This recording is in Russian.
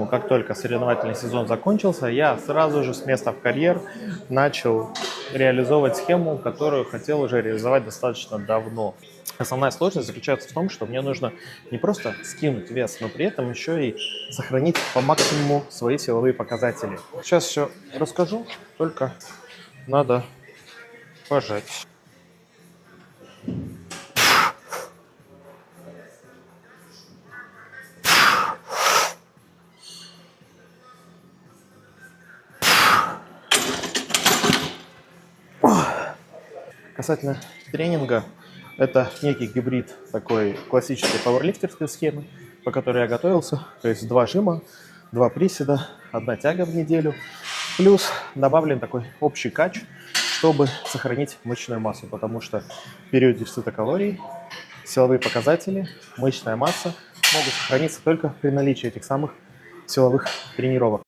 Поэтому, как только соревновательный сезон закончился, я сразу же с места в карьер начал реализовывать схему, которую хотел уже реализовать достаточно давно. Основная сложность заключается в том, что мне нужно не просто скинуть вес, но при этом еще и сохранить по максимуму свои силовые показатели. Сейчас все расскажу, только надо пожать. Касательно тренинга, это некий гибрид такой классической пауэрлифтерской схемы, по которой я готовился. То есть 2 жима, 2 приседа, 1 тяга в неделю. Плюс добавлен такой общий кач, чтобы сохранить мышечную массу, потому что в период дефицита калорий силовые показатели, мышечная масса могут сохраниться только при наличии этих самых силовых тренировок.